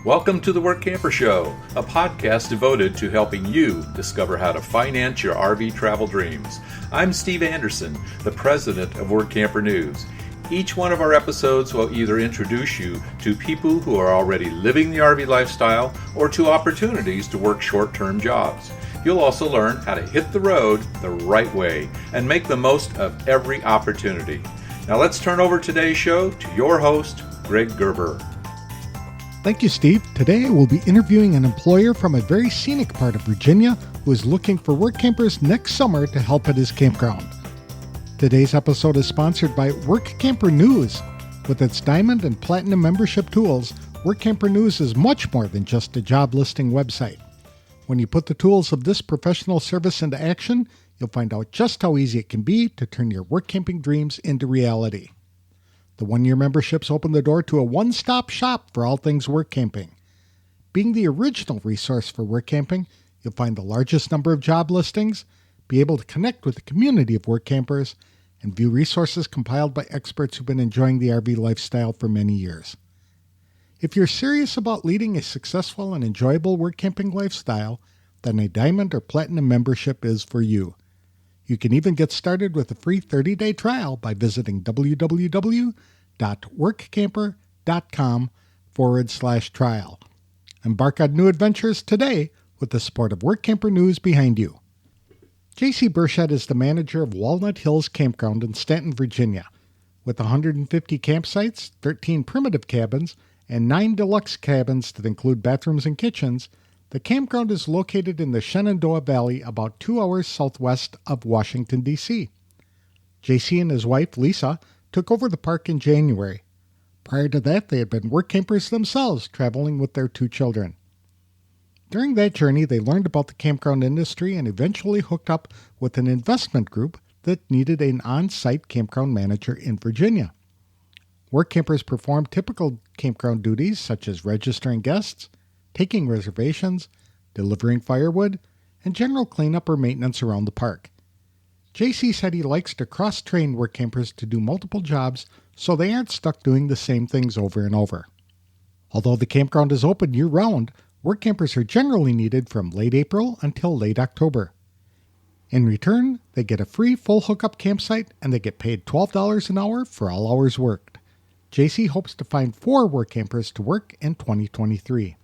Welcome to the Workamper Show, a podcast devoted to helping you discover how to finance your RV travel dreams. I'm Steve Anderson, the president of Workamper News. Each one of our episodes will either introduce you to people who are already living the RV lifestyle or to opportunities to work short-term jobs. You'll also learn how to hit the road the right way and make the most of every opportunity. Now let's turn over today's show to your host, Greg Gerber. Thank you, Steve. Today we'll be interviewing an employer from a very scenic part of Virginia who is looking for work campers next summer to help at his campground. Today's episode is sponsored by Workamper News. With its diamond and platinum membership tools, Workamper News is much more than just a job listing website. When you put the tools of this professional service into action, you'll find out just how easy it can be to turn your work camping dreams into reality. The one-year memberships open the door to a one-stop shop for all things work camping. Being the original resource for work camping, you'll find the largest number of job listings, be able to connect with the community of work campers, and view resources compiled by experts who've been enjoying the RV lifestyle for many years. If you're serious about leading a successful and enjoyable work camping lifestyle, then a diamond or platinum membership is for you. You can even get started with a free 30-day trial by visiting www.workamper.com/trial. Embark on new adventures today with the support of Workamper News behind you. J.C. Burchett is the manager of Walnut Hills Campground in Stanton, Virginia. With 150 campsites, 13 primitive cabins, and 9 deluxe cabins that include bathrooms and kitchens, the campground is located in the Shenandoah Valley about 2 hours southwest of Washington, D.C. J.C. and his wife, Lisa, took over the park in January. Prior to that, they had been work campers themselves, traveling with their 2 children. During that journey, they learned about the campground industry and eventually hooked up with an investment group that needed an on-site campground manager in Virginia. Work campers perform typical campground duties such as registering guests, taking reservations, delivering firewood, and general cleanup or maintenance around the park. JC said he likes to cross-train work campers to do multiple jobs so they aren't stuck doing the same things over and over. Although the campground is open year-round, work campers are generally needed from late April until late October. In return, they get a free full hookup campsite and they get paid $12 an hour for all hours worked. JC hopes to find 4 work campers to work in 2023.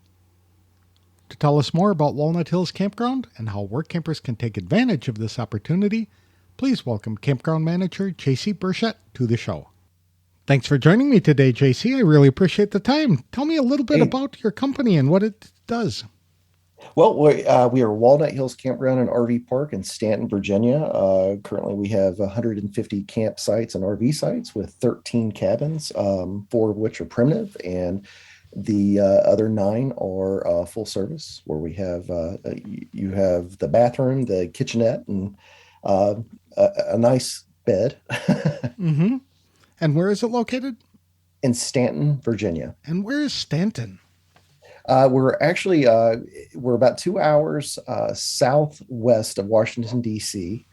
To tell us more about Walnut Hills Campground and how work campers can take advantage of this opportunity, please welcome Campground Manager J.C. Burchett to the show. Thanks for joining me today, J.C. I really appreciate the time. Tell me a little bit about your company and what it does. Well, we are Walnut Hills Campground and RV Park in Stanton, Virginia. Currently, we have 150 campsites and RV sites with 13 cabins, 4 of which are primitive, and the other 9 are full service, where we have you have the bathroom, the kitchenette, and a nice bed. Mm-hmm. And where is it located? In Stanton, Virginia. And where is Stanton? We're actually we're about 2 hours southwest of Washington, D.C.,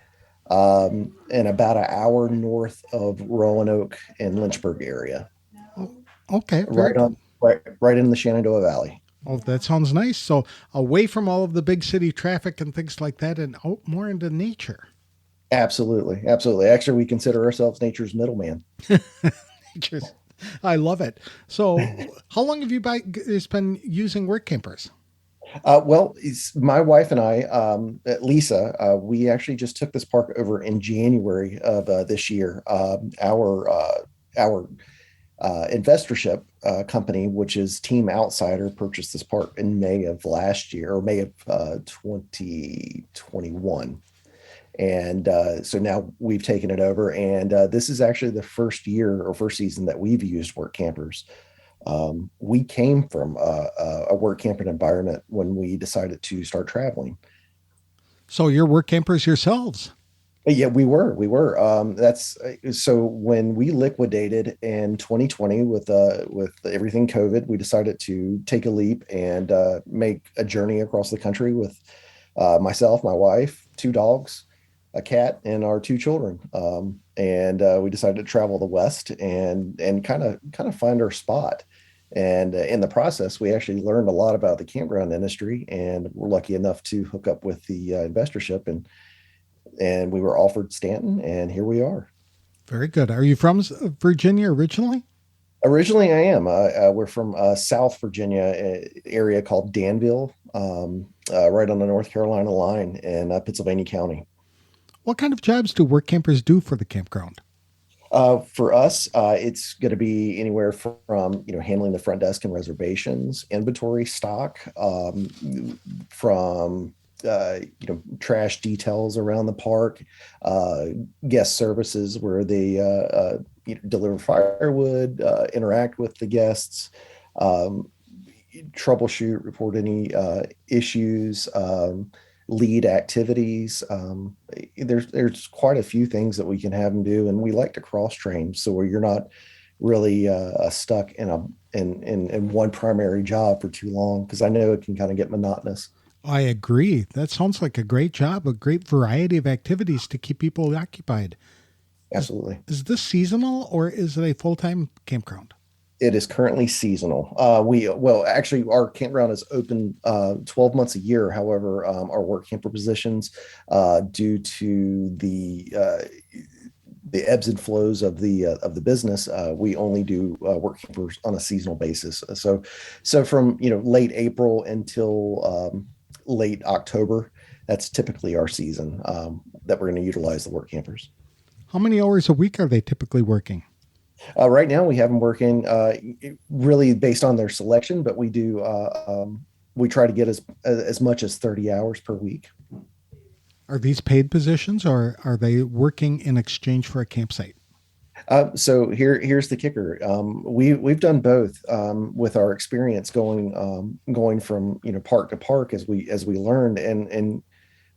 and about an hour north of Roanoke and Lynchburg area. Oh, okay. Right in the Shenandoah Valley. Oh, that sounds nice. So away from all of the big city traffic and things like that and out more into nature. Absolutely. Actually, we consider ourselves nature's middleman. I love it. So how long have you guys been using work campers? Well, it's my wife and I, Lisa, we actually just took this park over in January of this year. Our investorship company, which is Team Outsider, purchased this park in May of last year, or May of 2021. And so now we've taken it over, and this is actually the first year or first season that we've used work campers. We came from a work camping environment when we decided to start traveling. So you're work campers yourselves? Yeah, we were. That's so when we liquidated in 2020 with everything COVID, we decided to take a leap and make a journey across the country with myself, my wife, 2 dogs, a cat, and our 2 children. And we decided to travel the West and kind of find our spot. And in the process, we actually learned a lot about the campground industry, and we're lucky enough to hook up with the investorship, and we were offered Stanton, and here we are. Very good. Are you from Virginia originally? Originally, I am. We're from South Virginia area called Danville, right on the North Carolina line in Pennsylvania County. What kind of jobs do work campers do for the campground? For us, it's going to be anywhere from handling the front desk and reservations, inventory stock, from trash details around the park, uh, guest services where they deliver firewood, interact with the guests, um, troubleshoot, report any issues, lead activities. There's quite a few things that we can have them do, and we like to cross train so where you're not really stuck in one primary job for too long, because I know it can kind of get monotonous. I agree. That sounds like a great job, a great variety of activities to keep people occupied. Is, Absolutely. is this seasonal or is it a full time campground? It is currently seasonal. Actually, our campground is open 12 months a year. However, our work camper positions, due to the ebbs and flows of the business, we only do work campers on a seasonal basis. So from late April until late October, that's typically our season that we're going to utilize the work campers. How many hours a week are they typically working? Right now, we have them working really based on their selection, but we try to get as much as 30 hours per week. Are these paid positions or are they working in exchange for a campsite? So here's the kicker. We've done both with our experience going from park to park as we learned, and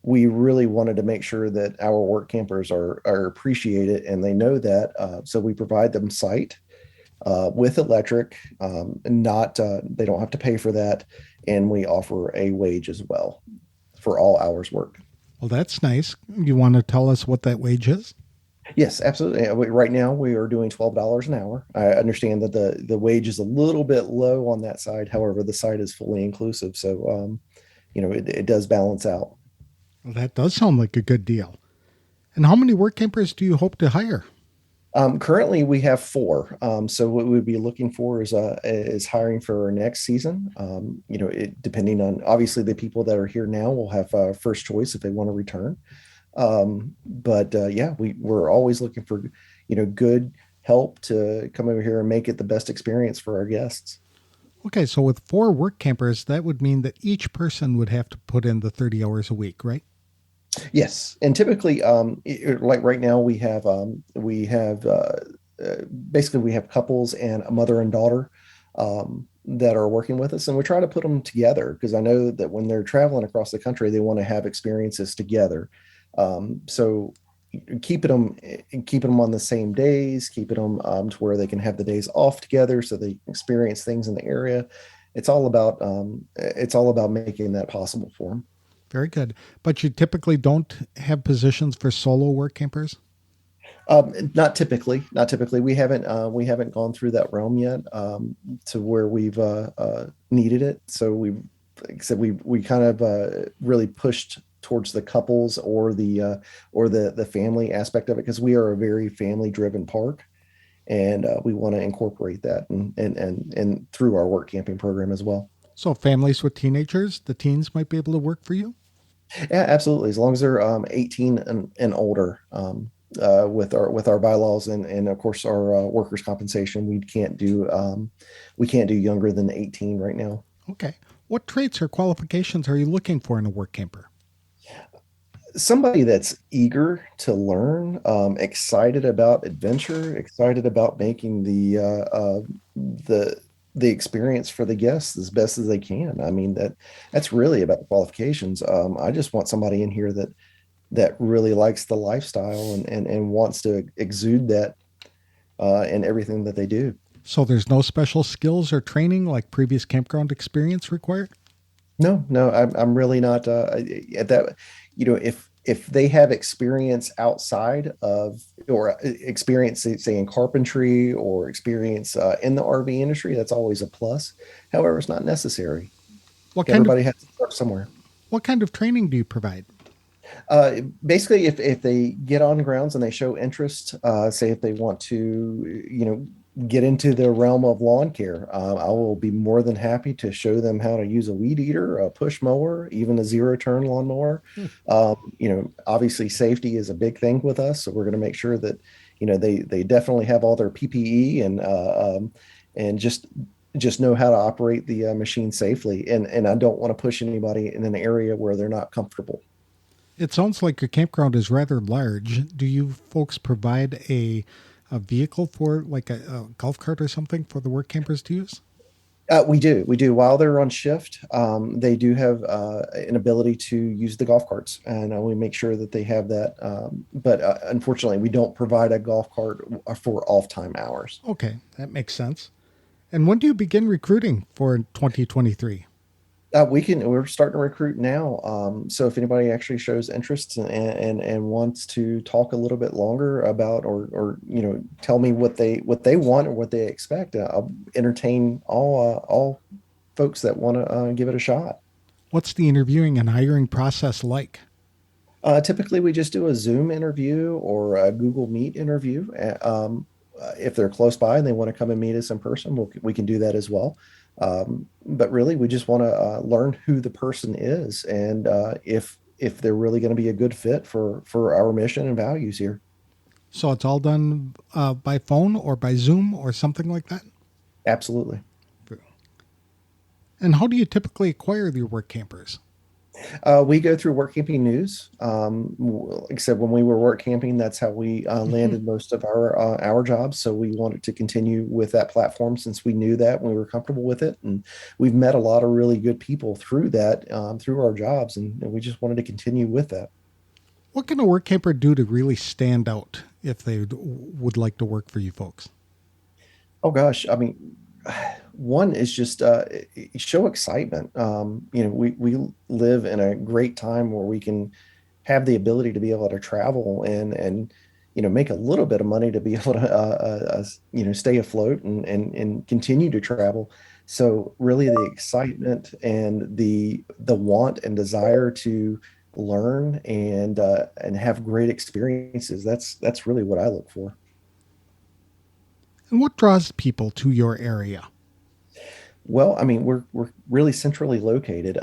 we really wanted to make sure that our work campers are appreciated and they know that. So we provide them site with electric, not they don't have to pay for that, and we offer a wage as well for all hours worked. Well, that's nice. You want to tell us what that wage is? Yes, absolutely. Right now, we are doing $12 an hour. I understand that the wage is a little bit low on that side. However, the site is fully inclusive, so it does balance out. Well, that does sound like a good deal. And how many work campers do you hope to hire? Currently, we have four. So what we'd be looking for is hiring for our next season. Depending on obviously the people that are here now will have first choice if they want to return. But yeah, we're always looking for good help to come over here and make it the best experience for our guests. Okay, so with four work campers, that would mean that each person would have to put in the 30 hours a week, right? Yes, and typically, like right now, we have basically we have couples and a mother and daughter that are working with us, and we try to put them together because I know that when they're traveling across the country, they want to have experiences together. So keeping them on the same days, keeping them to where they can have the days off together, so they experience things in the area. It's all about making that possible for them. Very good. But you typically don't have positions for solo work campers? Not typically. Not typically. We haven't gone through that realm yet to where we've needed it. So like I said, we kind of really pushed towards the couples or the family aspect of it because we are a very family driven park, and we want to incorporate that and through our work camping program as well. So families with teenagers, the teens might be able to work for you? Yeah, absolutely. As long as they're 18 and older, with our bylaws and of course our workers' compensation, we can't do younger than 18 right now. Okay. What traits or qualifications are you looking for in a work camper? Somebody that's eager to learn, excited about adventure, excited about making the experience for the guests as best as they can. I mean that's really about the qualifications. I just want somebody in here that really likes the lifestyle and wants to exude that in everything that they do. So there's no special skills or training like previous campground experience required? No, I'm really not at that. if they have experience outside of or experience say in carpentry or experience in the RV industry, that's always a plus. However, it's not necessary. What kind of Everybody has to start somewhere. what kind of training do you provide? Basically, if they get on grounds and they show interest, say if they want to, get into the realm of lawn care, I will be more than happy to show them how to use a weed eater, a push mower, even a zero turn lawnmower. Obviously safety is a big thing with us, so we're going to make sure that they definitely have all their PPE and just know how to operate the machine safely. And I don't want to push anybody in an area where they're not comfortable. It sounds like your campground is rather large. Do you folks provide a vehicle for like a golf cart or something for the work campers to use? We do. While they're on shift, they do have an ability to use the golf carts, and we make sure that they have that. But unfortunately, we don't provide a golf cart for off time hours. Okay, that makes sense. And when do you begin recruiting for 2023? We're starting to recruit now. So if anybody actually shows interest and wants to talk a little bit longer about or tell me what they want or what they expect, I'll entertain all folks that want to give it a shot. What's the interviewing and hiring process like? Typically, we just do a Zoom interview or a Google Meet interview. If they're close by and they want to come and meet us in person, we can do that as well. But really, we just want to learn who the person is and if they're really going to be a good fit for our mission and values here. So it's all done by phone or by Zoom or something like that? Absolutely. And how do you typically acquire your work campers? We go through Workamping News. Except when we were work camping, that's how we landed most of our jobs. So we wanted to continue with that platform since we knew that and we were comfortable with it. And we've met a lot of really good people through that, through our jobs, and we just wanted to continue with that. What can a work camper do to really stand out if they would like to work for you folks? Oh gosh, I mean, one is just show excitement. We live in a great time where we can have the ability to be able to travel and make a little bit of money to be able to stay afloat and continue to travel. So really, the excitement and the want and desire to learn and have great experiences. That's really what I look for. And what draws people to your area? Well, I mean, we're really centrally located.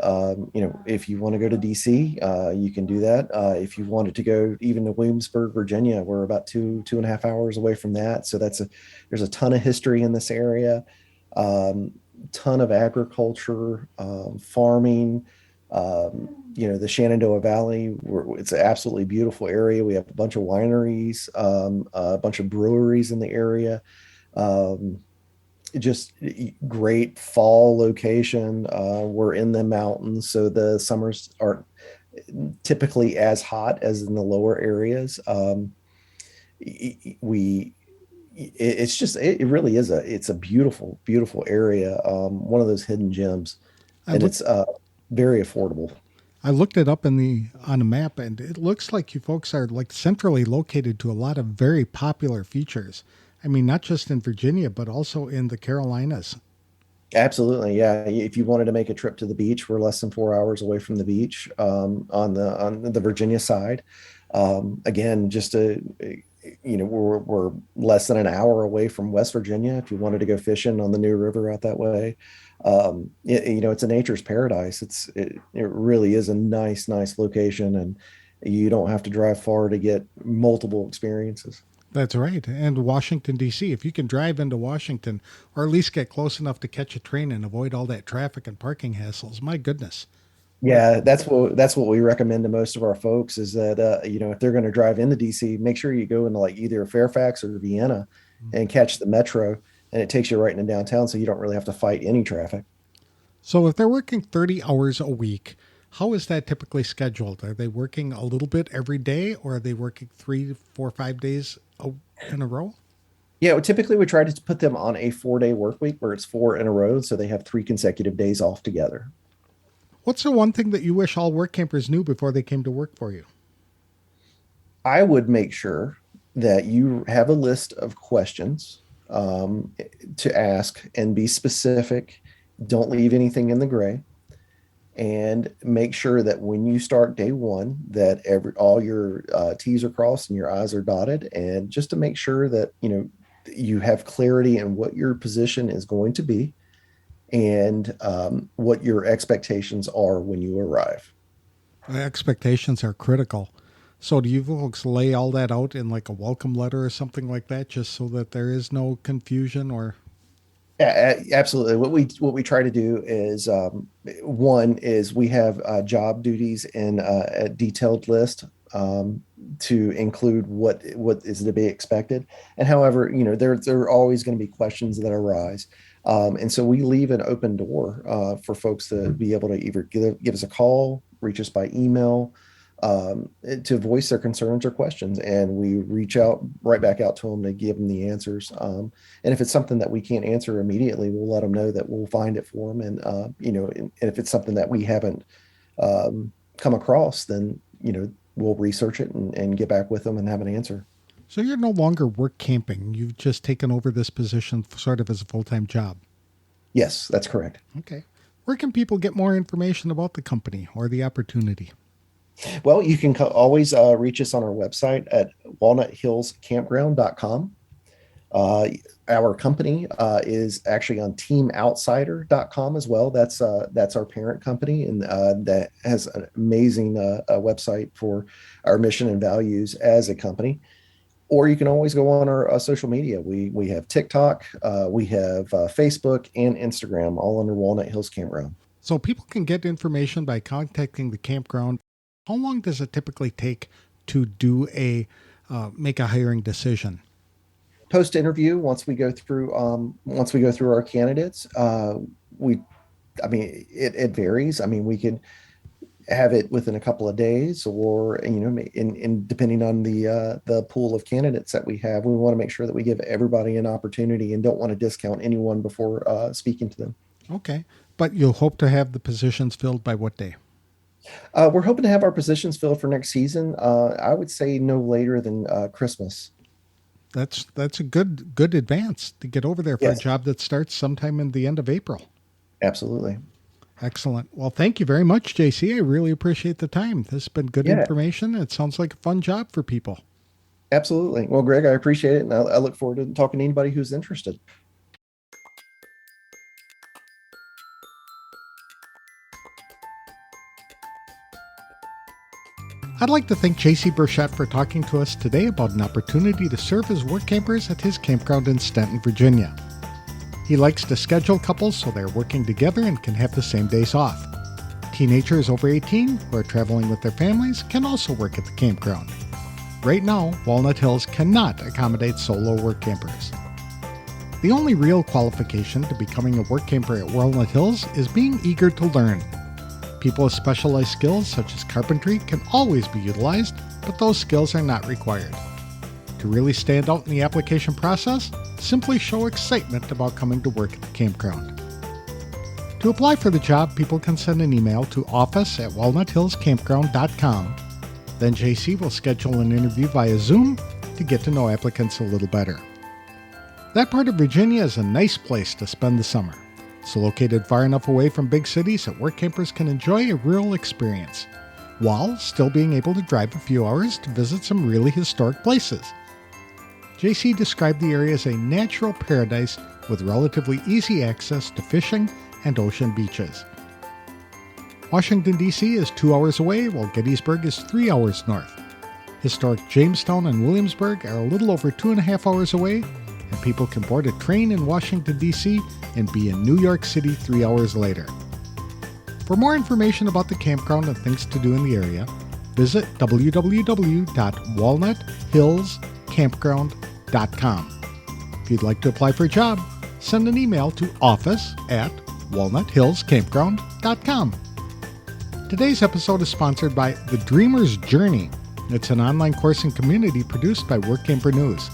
If you want to go to DC, you can do that. If you wanted to go even to Williamsburg, Virginia, we're about 2.5 hours away from that. So there's a ton of history in this area, ton of agriculture, farming. The Shenandoah Valley, it's an absolutely beautiful area. We have a bunch of wineries, a bunch of breweries in the area. Um, just great fall location. We're in the mountains, so the summers aren't typically as hot as in the lower areas. We it really is it's a beautiful, beautiful area. One of those hidden gems, I and looked it's very affordable. I looked it up on a map, and it looks like you folks are like centrally located to a lot of very popular features. I mean, not just in Virginia, but also in the Carolinas. Absolutely, yeah. If you wanted to make a trip to the beach, we're less than 4 hours away from the beach on the Virginia side. Again, we're less than an hour away from West Virginia. If you wanted to go fishing on the New River out that way, it's a nature's paradise. It really is a nice location, and you don't have to drive far to get multiple experiences. That's right. And Washington, D.C. If you can drive into Washington or at least get close enough to catch a train and avoid all that traffic and parking hassles, my goodness. What? Yeah, that's what we recommend to most of our folks is that if they're going to drive into DC, make sure you go into like either Fairfax or Vienna and catch the metro, and it takes you right into downtown, so you don't really have to fight any traffic. So if they're working 30 hours a week, how is that typically scheduled? Are they working a little bit every day, or are they working 3, 4, 5 days in a row? Yeah, typically we try to put them on a 4-day work week where it's four in a row, so they have 3 consecutive days off together. What's the one thing that you wish all work campers knew before they came to work for you? I would make sure that you have a list of questions to ask and be specific. Don't leave anything in the gray, and make sure that when you start day one, that all your T's are crossed and your I's are dotted, and just to make sure that you have clarity in what your position is going to be and what your expectations are when you arrive. Expectations are critical. So do you folks lay all that out in like a welcome letter or something like that, just so that there is no confusion? Or Yeah, absolutely. What we try to do is one is we have job duties in a detailed list to include what is to be expected. And however, there are always going to be questions that arise, and so we leave an open door for folks to be able to either give us a call, reach us by email, to voice their concerns or questions, and we reach out right back out to them to give them the answers. And if it's something that we can't answer immediately, we'll let them know that we'll find it for them. And and if it's something that we haven't come across, then we'll research it and get back with them and have an answer. so you're no longer work camping. You've just taken over this position sort of as a full-time job. Yes, that's correct. Okay. Where can people get more information about the company or the opportunity? Well, you can always reach us on our website at walnuthillscampground.com. Our company is actually on teamoutsider.com as well. That's our parent company, and that has an amazing website for our mission and values as a company. Or you can always go on our social media. We have TikTok, we have Facebook and Instagram, all under Walnut Hills Campground. So people can get information by contacting the campground. How long does it typically take to do make a hiring decision? Post interview, once we go through our candidates, it varies. I mean, we can have it within a couple of days, or in depending on the pool of candidates that we have, we want to make sure that we give everybody an opportunity and don't want to discount anyone before speaking to them. Okay, but you'll hope to have the positions filled by what day? We're hoping to have our positions filled for next season. I would say no later than Christmas. That's a good advance to get over there for Yes. a job that starts sometime in the end of April. Absolutely. Excellent. Well, thank you very much, JC. I really appreciate the time. This has been good Yeah. information. It sounds like a fun job for people. Absolutely. Well, Greg, I appreciate it, and I look forward to talking to anybody who's interested. I'd like to thank JC Burchett for talking to us today about an opportunity to serve as work campers at his campground in Stanton, Virginia. He likes to schedule couples so they're working together and can have the same days off. Teenagers over 18 who are traveling with their families can also work at the campground. Right now, Walnut Hills cannot accommodate solo work campers. The only real qualification to becoming a work camper at Walnut Hills is being eager to learn. People with specialized skills such as carpentry can always be utilized, but those skills are not required. To really stand out in the application process, simply show excitement about coming to work at the campground. To apply for the job, people can send an email to office@walnuthillscampground.com. Then JC will schedule an interview via Zoom to get to know applicants a little better. That part of Virginia is a nice place to spend the summer. It's located far enough away from big cities that work campers can enjoy a rural experience, while still being able to drive a few hours to visit some really historic places. JC described the area as a natural paradise with relatively easy access to fishing and ocean beaches. Washington, D.C. is 2 hours away, while Gettysburg is 3 hours north. Historic Jamestown and Williamsburg are a little over 2.5 hours away, and people can board a train in Washington, D.C. and be in New York City 3 hours later. For more information about the campground and things to do in the area, visit www.walnuthillscampground.com. If you'd like to apply for a job, send an email to office@walnuthillscampground.com. Today's episode is sponsored by The Dreamer's Journey. It's an online course and community produced by Workamper News.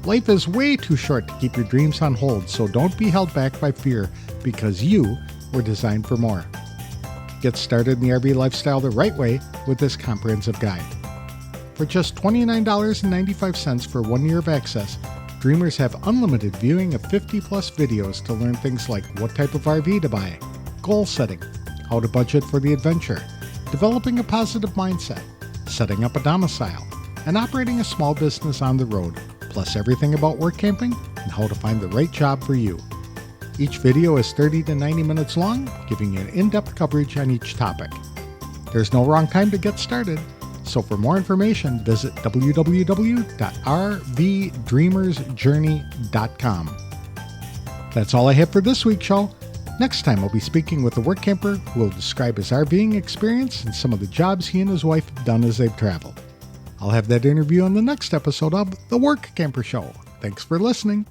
Life is way too short to keep your dreams on hold, so don't be held back by fear, because you were designed for more. Get started in the RV lifestyle the right way with this comprehensive guide. For just $29.95 for 1 year of access, Dreamers have unlimited viewing of 50-plus videos to learn things like what type of RV to buy, goal setting, how to budget for the adventure, developing a positive mindset, setting up a domicile, and operating a small business on the road, plus everything about work camping and how to find the right job for you. Each video is 30 to 90 minutes long, giving you an in-depth coverage on each topic. There's no wrong time to get started, so for more information, visit www.rvdreamersjourney.com. That's all I have for this week's show. Next time, I'll be speaking with a work camper who will describe his RVing experience and some of the jobs he and his wife have done as they've traveled. I'll have that interview on the next episode of The Work Camper Show. Thanks for listening.